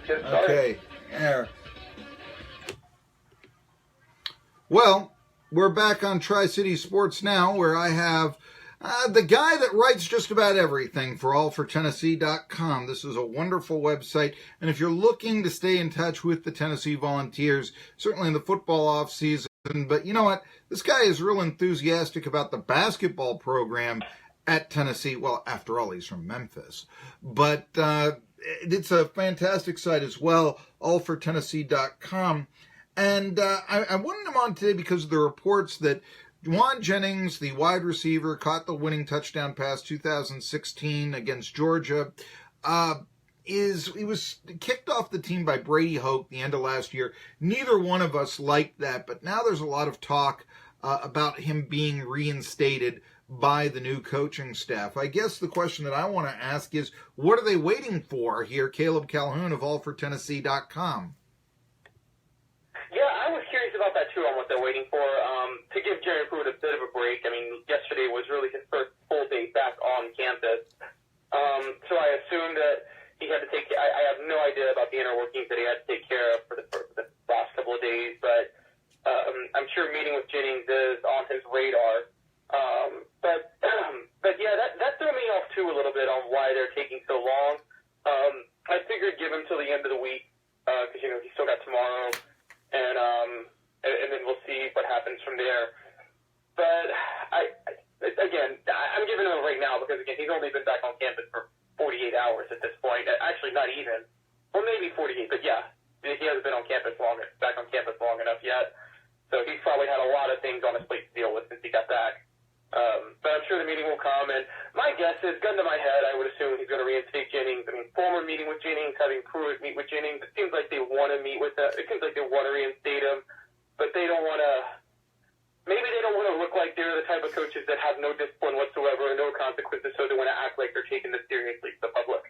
get started. Okay. There. Well, we're back on Tri-City Sports Now, where I have the guy that writes just about everything for allfortennessee.com. This is a wonderful website, and if you're looking to stay in touch with the Tennessee Volunteers, certainly in the football offseason, but you know what? This guy is real enthusiastic about the basketball program at Tennessee. Well, after all, he's from Memphis. But it's a fantastic site as well, allfortennessee.com. And I wanted him on today because of the reports that Jennings, the wide receiver, caught the winning touchdown pass 2016 against Georgia. He was kicked off the team by Brady Hoke the end of last year. Neither one of us liked that, but now there's a lot of talk about him being reinstated by the new coaching staff. I guess the question that I want to ask is, what are they waiting for here? Caleb Calhoun of allfortennessee.com. Yeah, I was curious about that too, on what they're waiting for. To give Jerry Pruitt a bit of a break. I mean, yesterday was really his first full day back on campus. So I assumed that he had to take, I have no idea about the inner workings that he had to take care of for the last couple of days, but I'm sure meeting with Jennings is on his radar. But yeah, that threw me off too a little bit on why they're taking so long. I figured give him till the end of the week, because, he's still got tomorrow. And then we'll see what happens from there. But I'm giving him a right now because, again, he's only been back on campus for 48 hours at this point. Actually, not even. Well, maybe 48, but yeah, he hasn't been back on campus long enough yet. So he's probably had a lot of things on his plate to deal with since he got back. But I'm sure the meeting will come. And my guess is, gun to my head, I would assume he's going to reinstate Jennings. I mean, former meeting with Jennings, having Pruitt meet with Jennings, it seems like they want to meet with him. It seems like they want to reinstate him, but they don't want to. Maybe they don't want to look like they're the type of coaches that have no discipline whatsoever and no consequences, so they want to act like they're taking this seriously to the public.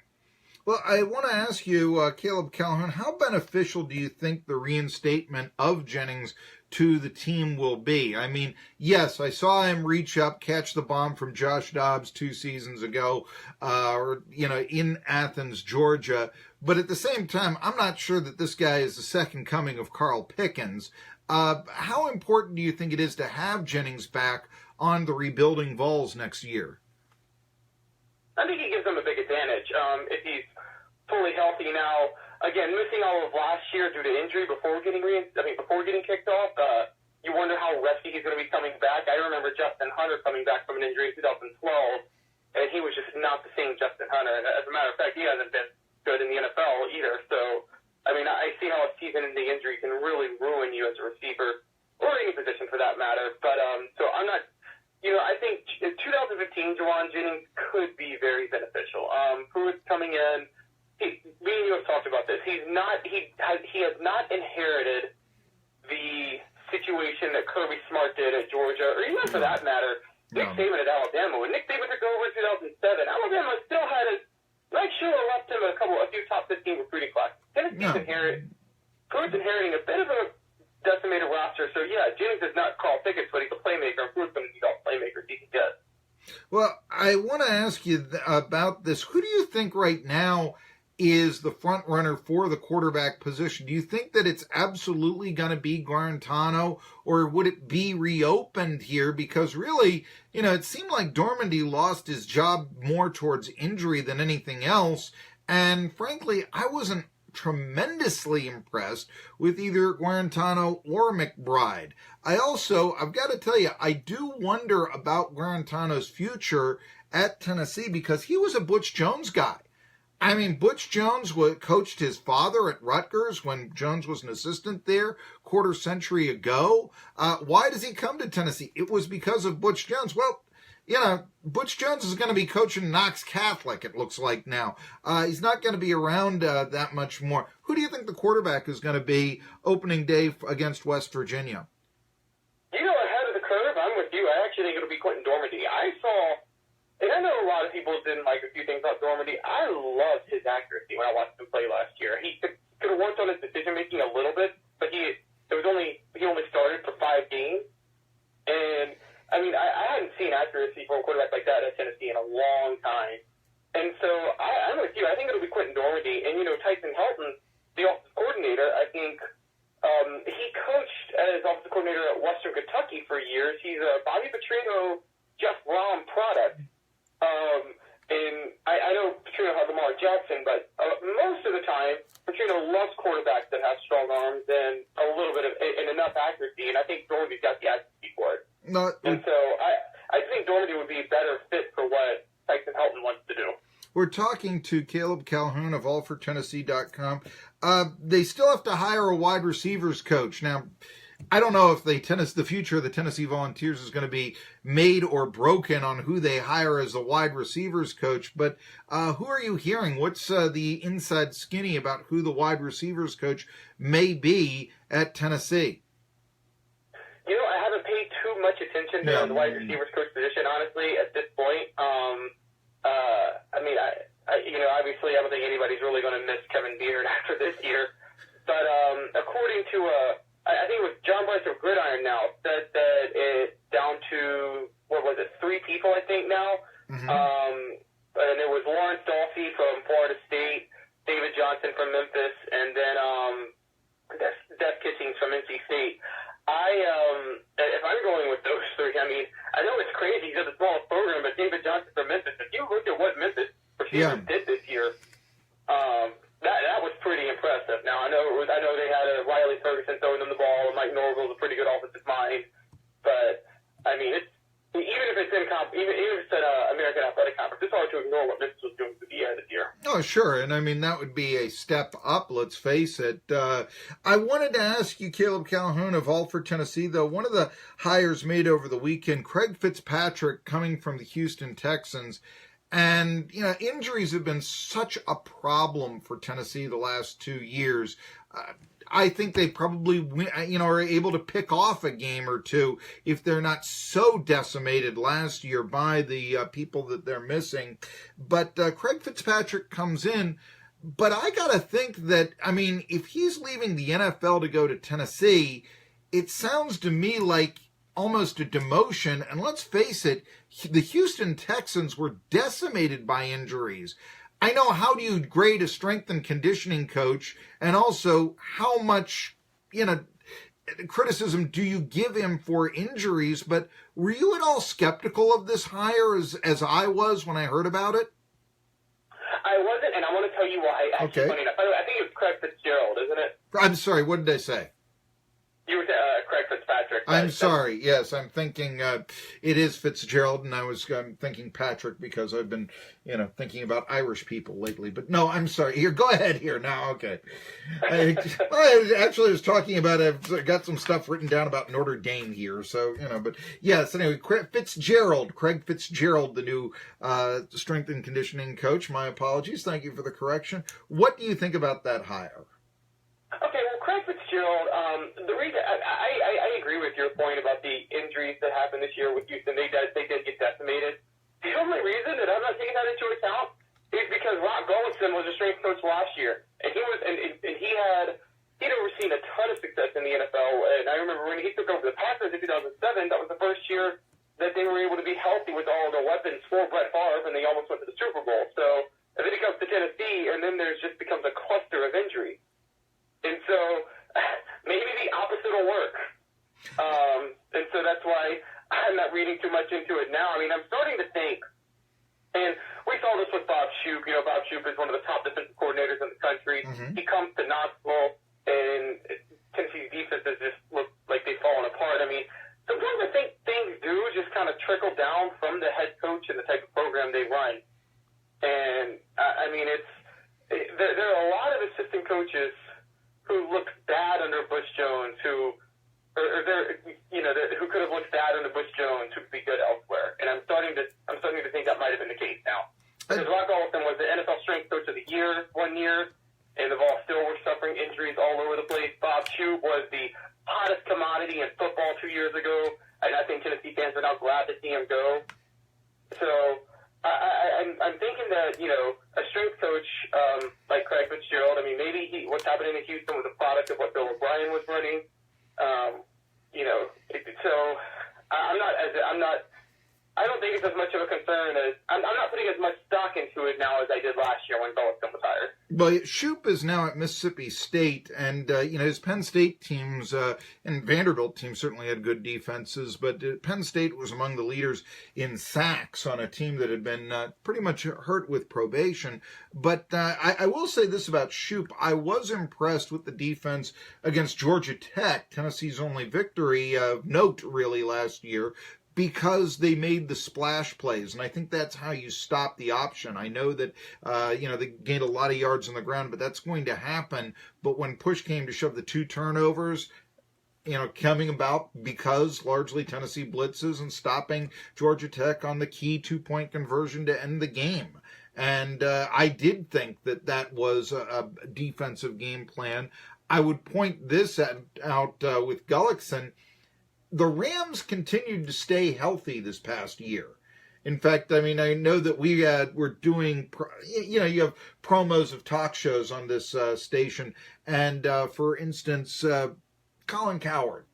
Well, I want to ask you, Caleb Calhoun, how beneficial do you think the reinstatement of Jennings to the team will be? I mean, yes, I saw him reach up, catch the bomb from Josh Dobbs 2 seasons ago, in Athens, Georgia. But at the same time, I'm not sure that this guy is the second coming of Carl Pickens. How important do you think it is to have Jennings back on the rebuilding Vols next year? I think he gives them a big advantage. If he's fully healthy now, again, missing all of last year due to injury before getting kicked off, you wonder how rusty he's going to be coming back. I remember Justin Hunter coming back from an injury in 2012, and he was just not the same Justin Hunter. And as a matter of fact, he hasn't been good in the NFL either. So, I mean, I see how a season-ending injury can really ruin you as a receiver, or any position for that matter. But so I'm not. I think in 2015, Jauan Jennings could be very beneficial. Pruitt's coming in. Me and you have talked about this. He has not inherited the situation that Kirby Smart did at Georgia, or even for that matter, Nick Saban at Alabama. When Nick Saban took over in 2007, Alabama still had Mike Schuler left him a few top 15 recruiting classes. Pruitt's inheriting a bit of a decimated roster. So, yeah, Jennings is not Carl Pickens, but he's a playmaker, and Pruitt's going to need all playmakers he can get. Well, I want to ask you about this. Who do you think right now is the front runner for the quarterback position? Do you think that it's absolutely going to be Guarantano, or would it be reopened here? Because really, it seemed like Dormandy lost his job more towards injury than anything else. And frankly, I wasn't tremendously impressed with either Guarantano or McBride. I've got to tell you, I do wonder about Guarantano's future at Tennessee because he was a Butch Jones guy. I mean, Butch Jones coached his father at Rutgers when Jones was an assistant there quarter century ago. Why does he come to Tennessee? It was because of Butch Jones. Well, Butch Jones is going to be coaching Knox Catholic, it looks like now. He's not going to be around that much more. Who do you think the quarterback is going to be opening day against West Virginia? Ahead of the curve, I'm with you. I actually think it'll be Quentin Dormandy. And I know a lot of people didn't like a few things about Dormandy. I loved his accuracy when I watched him play last year. He could have worked on his decision-making a little bit, but he only started for 5 games. And, I mean, I hadn't seen accuracy from a quarterback like that at Tennessee in a long time. And so I'm with you. I think it'll be Quentin Dormandy. And, Tyson Helton from Kentucky for years. He's a Bobby Petrino, Jeff Brom product. And I know Petrino had Lamar Jackson, but most of the time, Petrino loves quarterbacks that have strong arms and a little bit of and enough accuracy, and I think Dormady got the accuracy for it. And so I think Dormady would be a better fit for what Tyson Helton wants to do. We're talking to Caleb Calhoun of allfortennessee.com. They still have to hire a wide receivers coach. Now, I don't know if the future of the Tennessee Volunteers is going to be made or broken on who they hire as the wide receivers coach, but who are you hearing? What's the inside skinny about who the wide receivers coach may be at Tennessee? You know, I haven't paid too much attention to the wide receivers coach position, honestly, at this point. I mean, obviously, I don't think anybody's really going to miss Kevin Beard after this year. But according to, I think it was John Bryce of Gridiron now, said that it's down to, 3 people, I think, now. Mm-hmm. And it was Lawrence Dolphy from Florida State, David Johnson from Memphis, and then Jeff Kitchings from NC State. If I'm going with those 3, I mean, I know it's crazy. He's got the smallest program, but David Johnson from Memphis, if you look at what Memphis receivers did this year, that was pretty impressive. Now, I know they had a Riley Ferguson throwing them the ball, and Mike Norvell's a pretty good offensive mind, but, I mean, even if it's in American Athletic Conference, it's hard to ignore what Memphis was doing this year. Oh, sure. And I mean, that would be a step up, let's face it. I wanted to ask you, Caleb Calhoun of All for Tennessee, though, one of the hires made over the weekend, Craig Fitzpatrick coming from the Houston Texans. And, you know, injuries have been such a problem for Tennessee the last 2 years. I think they probably, are able to pick off a game or two if they're not so decimated last year by the people that they're missing. But Craig Fitzpatrick comes in. But I got to think that, I mean, if he's leaving the NFL to go to Tennessee, it sounds to me like almost a demotion. And let's face it, the Houston Texans were decimated by injuries. I know, how do you grade a strength and conditioning coach, and also how much, criticism do you give him for injuries? But were you at all skeptical of this hire as I was when I heard about it? I wasn't, and I want to tell you why. Actually, funny enough, I think it's Craig Fitzgerald, isn't it? I'm sorry, what did I say? You were Craig Fitzpatrick. I'm sorry. Yes, I'm thinking it is Fitzgerald, and I'm thinking Patrick because I've been, thinking about Irish people lately. But no, I'm sorry. Here, go ahead here now. Okay. I actually was talking about, I've got some stuff written down about Notre Dame here. So, but yes, anyway, Craig Fitzgerald, the new strength and conditioning coach. My apologies. Thank you for the correction. What do you think about that hire? Okay, well, Craig Fitzgerald, the reason I agree with your point about the injuries that happened this year with Houston. They did get decimated. The only reason that I'm not taking that into account is because Rob Gullinson was a strength coach last year, and he'd overseen a ton of success in the NFL. And I remember when he took over the Packers in 2007, that was the first year that they were able to be healthy with all of their weapons for Brett Favre, and they almost went to the Super Bowl. So, and then he comes to Tennessee, and then there's just becomes a cluster of injuries. And so maybe the opposite will work. And so that's why I'm not reading too much into it now. I mean, I'm starting to think, and we saw this with Bob Shoop. Bob Shoop is one of the top defensive coordinators in the country. Mm-hmm. He comes to Knoxville, and Tennessee's defenses just look like they've fallen apart. I mean, sometimes I think things do just kind of trickle down from the head coach and the type of program they run. And, I mean, there are a lot of assistant coaches who looked bad under Butch Jones, who could have looked bad under Butch Jones, who could be good elsewhere. And I'm starting to think that might have been the case now. Because Rock Gullinson was the NFL Strength Coach of the Year 1 year, and the Vols still were suffering injuries all over the place. Bob Shoop was the hottest commodity in football 2 years ago, and I think Tennessee fans are now glad to see him go. So I'm thinking that, a strength coach like Craig Fitzgerald, I mean, maybe what's happening in Houston was a product of what Bill O'Brien was running. I don't think it's as much of a concern as, I'm not putting as much stock into it now as I did last year when Gullinson was hired. Well, Shoop is now at Mississippi State, and his Penn State teams and Vanderbilt teams certainly had good defenses, but Penn State was among the leaders in sacks on a team that had been pretty much hurt with probation. But I will say this about Shoop: I was impressed with the defense against Georgia Tech, Tennessee's only victory of note really last year, because they made the splash plays. And I think that's how you stop the option. I know that, they gained a lot of yards on the ground, but that's going to happen. But when push came to shove, the 2 turnovers, coming about because largely Tennessee blitzes and stopping Georgia Tech on the key 2-point conversion to end the game. And I did think that was a defensive game plan. I would point this out with Gullickson. The Rams continued to stay healthy this past year. In fact, I know that we're doing, you have promos of talk shows on this station. And for instance, Colin Cowherd,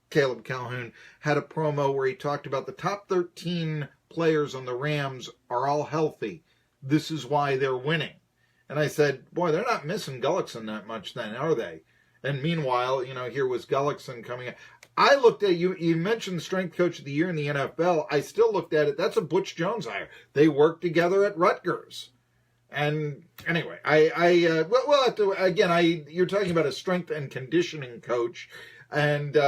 Caleb Calhoun, had a promo where he talked about the top 13 players on the Rams are all healthy. This is why they're winning. And I said, boy, they're not missing Gullickson that much then, are they? And meanwhile, here was Gullickson coming in. I looked at you mentioned strength coach of the year in the NFL. I still looked at it. That's a Butch Jones hire. They worked together at Rutgers. And anyway, you're talking about a strength and conditioning coach, and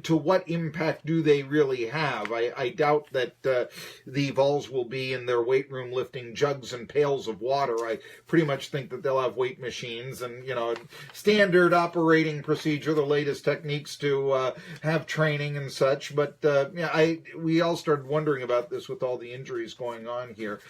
to what impact do they really have? I doubt that the Vols will be in their weight room lifting jugs and pails of water. I pretty much think that they'll have weight machines and, standard operating procedure, the latest techniques to have training and such. But, we all started wondering about this with all the injuries going on here.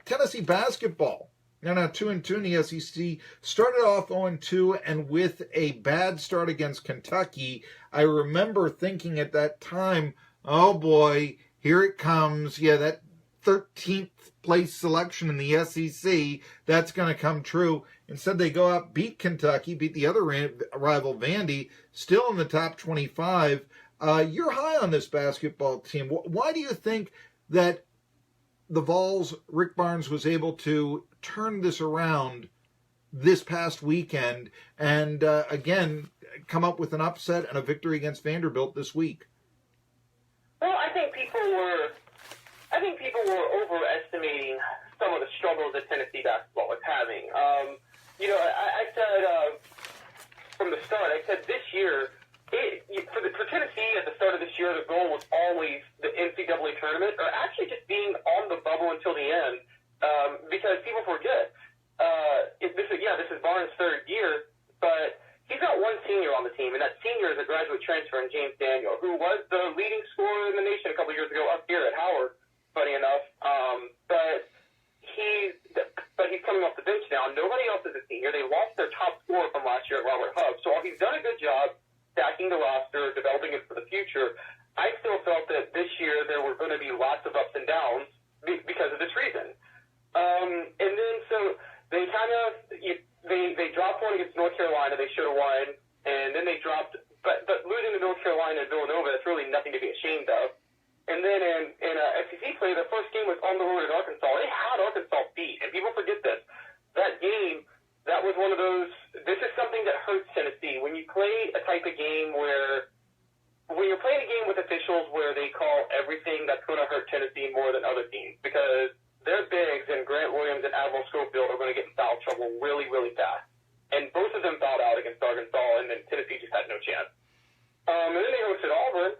Tennessee basketball. Now 2-2 in the SEC, started off 0-2, and with a bad start against Kentucky, I remember thinking at that time, oh boy, here it comes. Yeah, that 13th place selection in the SEC, that's going to come true. Instead, they go out, beat Kentucky, beat the other rival Vandy, still in the top 25. You're high on this basketball team. Why do you think that the Vols, Rick Barnes, was able to turn this around this past weekend and, again, come up with an upset and a victory against Vanderbilt this week? Well, I think people were overestimating some of the struggles that Tennessee basketball was having. I said from the start, this year, for Tennessee at the start of this year, the goal was always the NCAA tournament, or actually just being on the bubble until the end, because people forget. This is Barnes' third year, but he's got one senior on the team, and that senior is a graduate transfer in James Daniel, who was the leading scorer in the nation a couple years ago up here at Howard, funny enough. But he's coming off the bench now. Nobody else is a senior. They lost their top scorer from last year at Robert Hubbs. So while he's done a good job stacking the roster, developing it for the future, I still felt that this year there were going to be lots of ups and downs because of this reason. And then so they kind of they dropped one against North Carolina. They should have won, and then they dropped. But losing to North Carolina and Villanova, that's really nothing to be ashamed of. And then in SEC play, the first game was on the road at Arkansas. They had Arkansas beat, and people forget this. That game, that was one of those. This is something that hurts Tennessee when you play a type of game where. When you're playing a game with officials where they call everything, that's going to hurt Tennessee more than other teams because their bigs and Grant Williams and Admiral Schofield are going to get in foul trouble really, really fast. And both of them fouled out against Arkansas, and then Tennessee just had no chance. And then they hosted Auburn,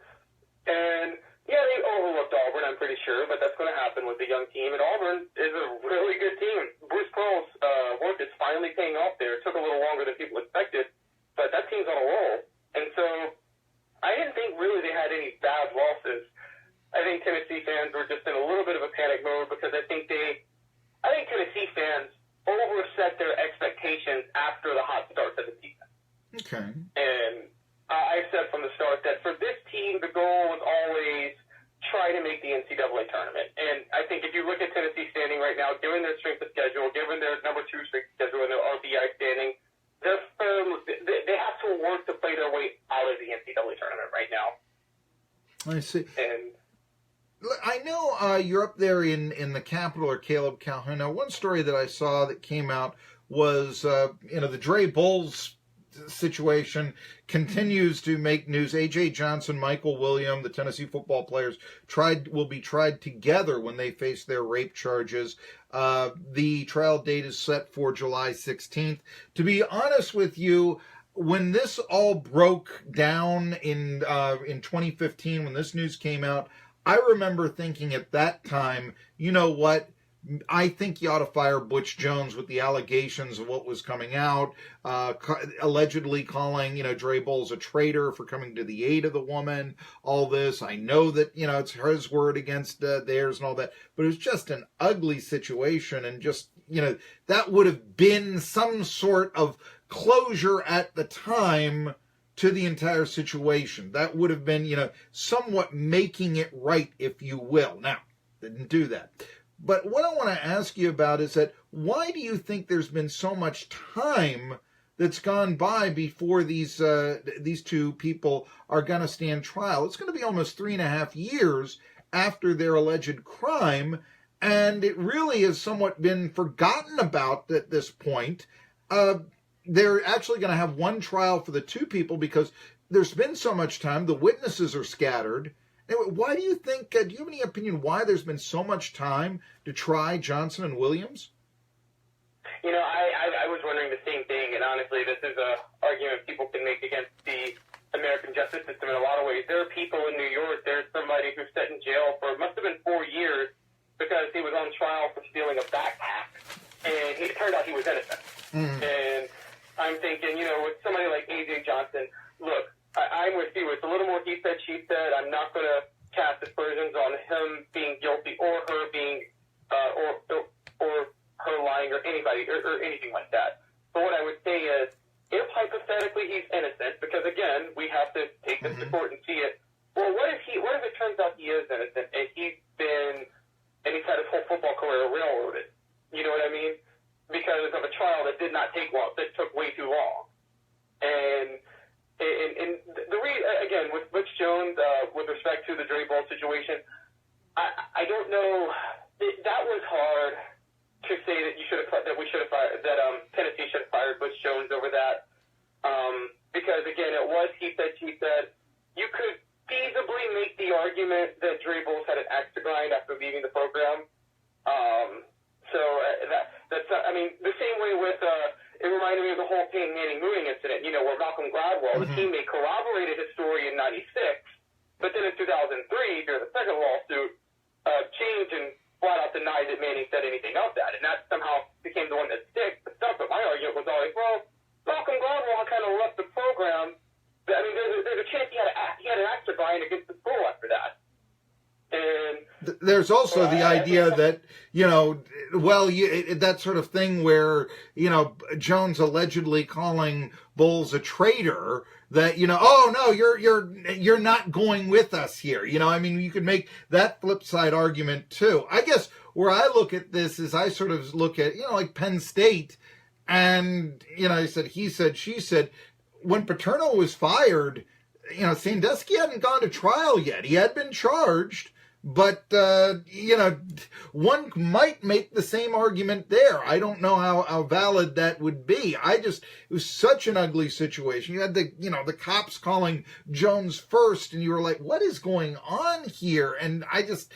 and they overlooked Auburn, I'm pretty sure, but that's going to happen with the young team. And Auburn is a really good team. Bruce Pearl's work is finally paying off there. It took a little longer than people expected, but that team's on a roll. And so I didn't think really they had any bad losses. I think Tennessee fans were just in a little bit of a panic mode because I think Tennessee fans overset their expectations after the hot start to the season. Okay. And I said from the start that for this team, the goal was always try to make the NCAA tournament. And I think if you look at Tennessee standing right now, given their strength of schedule, given their number 2 strength of schedule and their RBI standing, they're firm. They have to work to play their way out of the NCAA tournament right now. I see. And I know you're up there in the Capitol, or Caleb Calhoun. Now, one story that I saw that came out was, the Dre Bulls situation continues to make news. A.J. Johnson, Michael Williams, the Tennessee football players, will be tried together when they face their rape charges. The trial date is set for July 16th. To be honest with you, when this all broke down in 2015, when this news came out, I remember thinking at that time, you know what? I think you ought to fire Butch Jones with the allegations of what was coming out, allegedly calling, Dre Bulls a traitor for coming to the aid of the woman, all this. I know that, it's his word against theirs and all that, but it was just an ugly situation, and just, that would have been some sort of closure at the time to the entire situation. That would have been, somewhat making it right, if you will. Now, didn't do that. But what I want to ask you about is that, why do you think there's been so much time that's gone by before these two people are going to stand trial? It's going to be almost 3.5 years after their alleged crime, and it really has somewhat been forgotten about at this point. They're actually going to have one trial for the two people because there's been so much time. The witnesses are scattered. Anyway, why do you think, do you have any opinion why there's been so much time to try Johnson and Williams? I was wondering the same thing, and honestly, this is an argument people can make against the American justice system in a lot of ways. There are people in New York, there's somebody who's sat in jail for, must have been 4 years, because he was on trial for stealing a backpack, and it turned out he was innocent. Mm-hmm. And I'm thinking, with somebody like A.J. Johnson, look, I'm with you. It's a little more he said, she said. I'm not going to cast aspersions on him being guilty or her being, or her lying or anybody or anything like that. But what I would say is, if hypothetically he's innocent, because again, we have to take this to court and see it. Well, what if it turns out he is innocent and he's had his whole football career railroaded? You know what I mean? Because of a trial that did not take long, that took way too long. And the again, with Butch Jones, with respect to the Dre Ball situation, I don't know. That was hard to say that we should have fired, that Tennessee should have fired Butch Jones over that, because again, it was he said, she said. You could feasibly make the argument that Dre Bulls had an axe to grind after leaving the program. That's the same way with. It reminded me of the whole Peyton Manning mooing incident, where Malcolm Gladwell, the teammate, corroborated his story in '96, but then in 2003, during the second lawsuit, changed and flat out denied that Manning said anything of that, and that somehow became the one that stuck. But my argument was always, well, Malcolm Gladwell kind of left the program. There's a chance he had an axe to grind against the school after that. And there's also the idea that, that sort of thing where, Jones allegedly calling Bulls a traitor, that, oh no, you're not going with us here. You could make that flip side argument too. I guess where I look at this is I sort of look at, like Penn State, and, he said, she said, when Paterno was fired, Sandusky hadn't gone to trial yet. He had been charged. But, one might make the same argument there. I don't know how valid that would be. it was such an ugly situation. You had the cops calling Jones first, and you were like, what is going on here? And I just,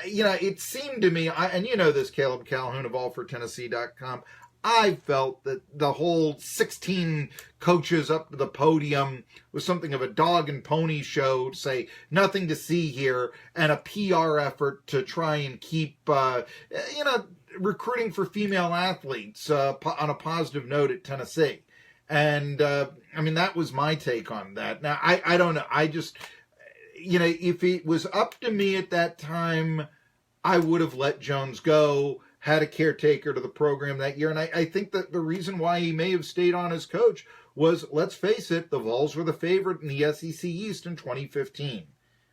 it seemed to me, and this, Caleb Calhoun of allfortennessee.com, I felt that the whole 16 coaches up to the podium was something of a dog and pony show to say nothing to see here, and a PR effort to try and keep, recruiting for female athletes on a positive note at Tennessee. And, that was my take on that. Now, I don't know. I just, if it was up to me at that time, I would have let Jones go, had a caretaker to the program that year. And I think that the reason why he may have stayed on as coach was, let's face it, the Vols were the favorite in the SEC East in 2015.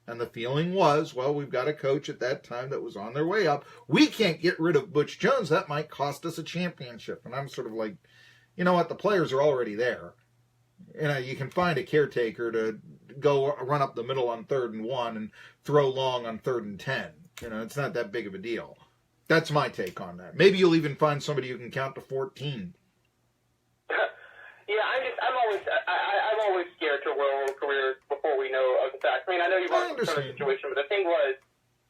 And the feeling was, well, we've got a coach at that time that was on their way up. We can't get rid of Butch Jones. That might cost us a championship. And I'm sort of like, you know what? The players are already there. You can find a caretaker to go run up the middle on 3rd and 1 and throw long on 3rd and 10. It's not that big of a deal. That's my take on that. Maybe you'll even find somebody who can count to 14. Yeah, I'm always scared to roll careers before we know of the facts. I mean, I know you've already concerned the situation, but the thing was,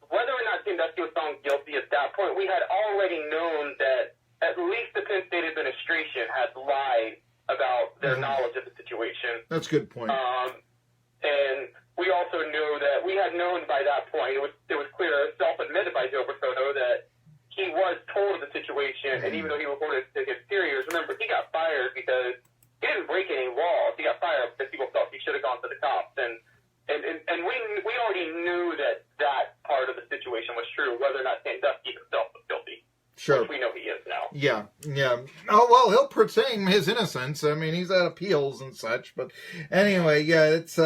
whether or not Sandusky was found guilty at that point, we had already known that at least the Penn State administration had lied about their knowledge of the situation. That's a good point. And we also knew that we had known by that point, it was clear, self-admitted by Joe Bertono, that he was told of the situation, and even though he reported to his superiors, remember, he got fired because he didn't break any laws. He got fired because people felt he should have gone to the cops. And we already knew that part of the situation was true, whether or not Sandusky himself was guilty. Sure. Which we know he is now. Yeah. Oh, well, he'll proclaim his innocence. I mean, he's at appeals and such. But anyway, yeah, it's,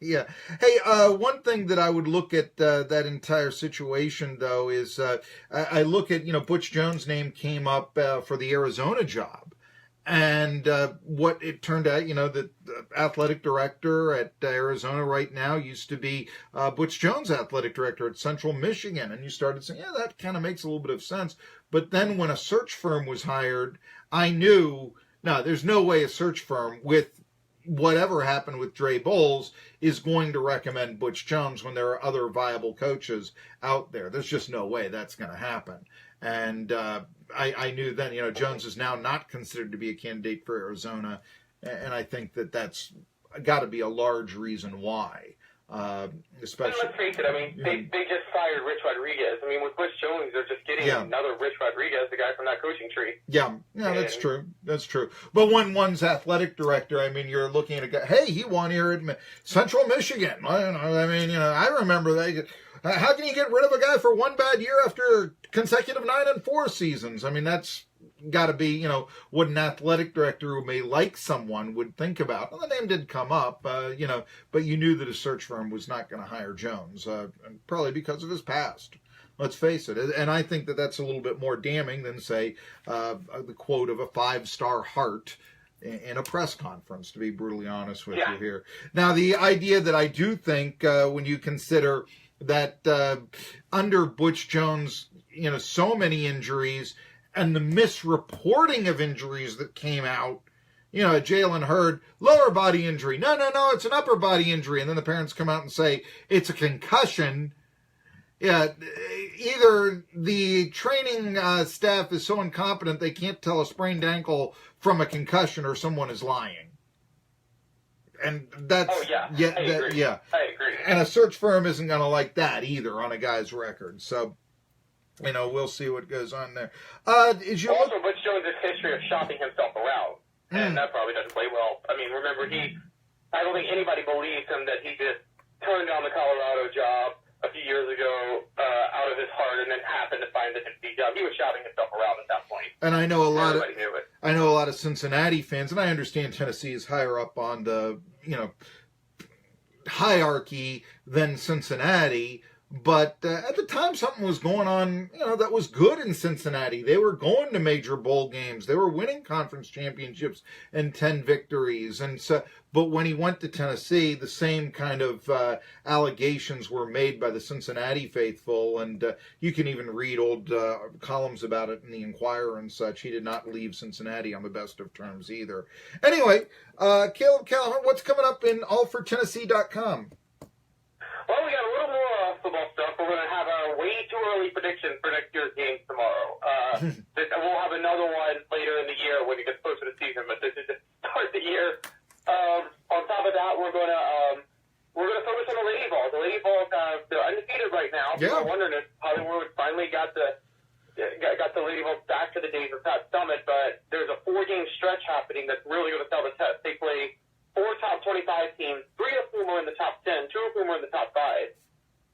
yeah. Hey, one thing that I would look at that entire situation, though, is I look at, Butch Jones' name came up for the Arizona job. And what it turned out, the athletic director at Arizona right now used to be Butch Jones, athletic director at Central Michigan. And you started saying, yeah, that kind of makes a little bit of sense. But then when a search firm was hired, I knew, no, there's no way a search firm with whatever happened with Dre Bowles is going to recommend Butch Jones when there are other viable coaches out there. There's just no way that's going to happen. And I knew then, Jones is now not considered to be a candidate for Arizona. And I think that that's got to be a large reason why. Especially, and let's face it, I mean, they just fired Rich Rodriguez. I mean, with Butch Jones, they're just getting another Rich Rodriguez, the guy from that coaching tree. Yeah, that's true. That's true. But when one's athletic director, I mean, you're looking at a guy, hey, he won here at Central Michigan. I remember that. How can you get rid of a guy for one bad year after consecutive 9-4 seasons? I mean, that's got to be, what an athletic director who may like someone would think about. Well, the name did come up, but you knew that a search firm was not going to hire Jones, probably because of his past. Let's face it. And I think that that's a little bit more damning than, say, the quote of a 5-star heart in a press conference, to be brutally honest with you here. Now, the idea that I do think when you consider that under Butch Jones, so many injuries and the misreporting of injuries that came out, Jalen Hurd, lower body injury. No, it's an upper body injury. And then the parents come out and say it's a concussion. Yeah, either the training staff is so incompetent they can't tell a sprained ankle from a concussion, or someone is lying. And that's, I agree. And a search firm isn't going to like that either on a guy's record. So, we'll see what goes on there. Also, Butch Jones' history of shopping himself around, and that probably doesn't play well. I mean, remember, I don't think anybody believes him that he just turned down the Colorado job a few years ago out of his heart and then happened to find the Tennessee job. He was shopping himself around at that point. And I know everybody knew it. I know a lot of Cincinnati fans, and I understand Tennessee is higher up on the, hierarchy than Cincinnati, but at the time something was going on, that was good in Cincinnati. They were going to major bowl games. They were winning conference championships and 10 victories. And so, but when he went to Tennessee, the same kind of allegations were made by the Cincinnati faithful. And you can even read old columns about it in the Inquirer and such. He did not leave Cincinnati on the best of terms either. Anyway, Caleb Calhoun, what's coming up in allfortennessee.com? Well, we got a little more football stuff. We're going to have a way too early prediction for next year's games tomorrow. We'll have another one later in the year when it gets closer to the season, but this is to start the year. On top of that, we're going to focus on the Lady Vols. The Lady Vols, they're undefeated right now. Yeah. We're wondering if Hollywood finally got the Lady Vols back to the days of Pat Summit, but there's a 4-game stretch happening that's really going to tell the test. They play 4 top 25 teams, 3 of whom are in the top 10, 2 of whom are in the top 5.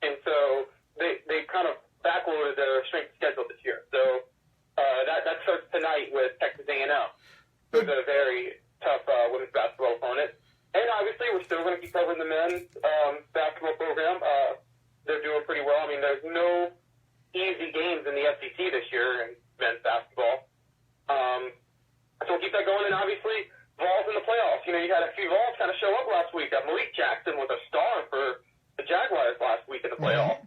And so they kind of backloaded their strength schedule this year. So that starts tonight with Texas A&M. Who's a very tough women's basketball opponent. And obviously we're still going to keep covering the men's basketball program. They're doing pretty well. I mean, there's no easy games in the SEC this year in men's basketball. So we'll keep that going. And obviously, Vols in the playoffs. You had a few Vols kind of show up last week. Malik Jackson was a star for the Jaguars last week in the playoffs.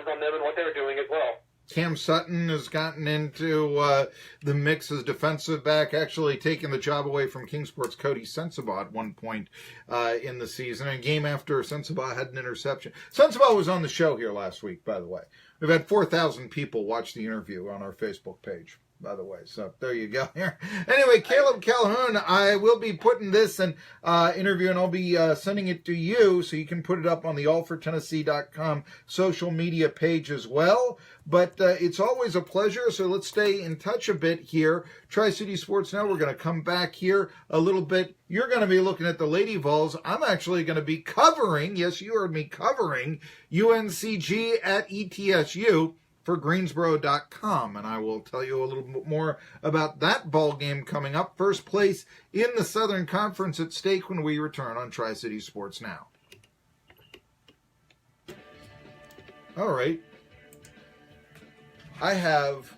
odds on them and what they're doing as well. Cam Sutton has gotten into the mix as defensive back, actually taking the job away from Kingsport's Cody Sensabaugh at one point in the season. And a game after Sensabaugh had an interception. Sensabaugh was on the show here last week, by the way. We've had 4,000 people watch the interview on our Facebook page, by the way. So there you go. Anyway, Caleb Calhoun, I will be putting this in interview, and I'll be sending it to you so you can put it up on the allfortennessee.com social media page as well. But it's always a pleasure, so let's stay in touch a bit here. Tri-City Sports Now, we're going to come back here a little bit. You're going to be looking at the Lady Vols. I'm actually going to be covering, yes, you heard me, covering UNCG at ETSU for Greensboro.com, and I will tell you a little bit more about that ball game coming up. First place in the Southern Conference at stake when we return on Tri-City Sports Now. All right. I have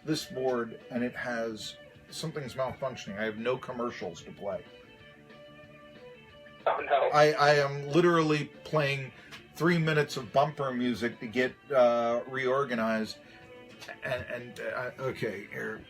this board, and it has something's malfunctioning. I have no commercials to play. Oh, no. I am literally playing 3 minutes of bumper music to get reorganized. And okay, here.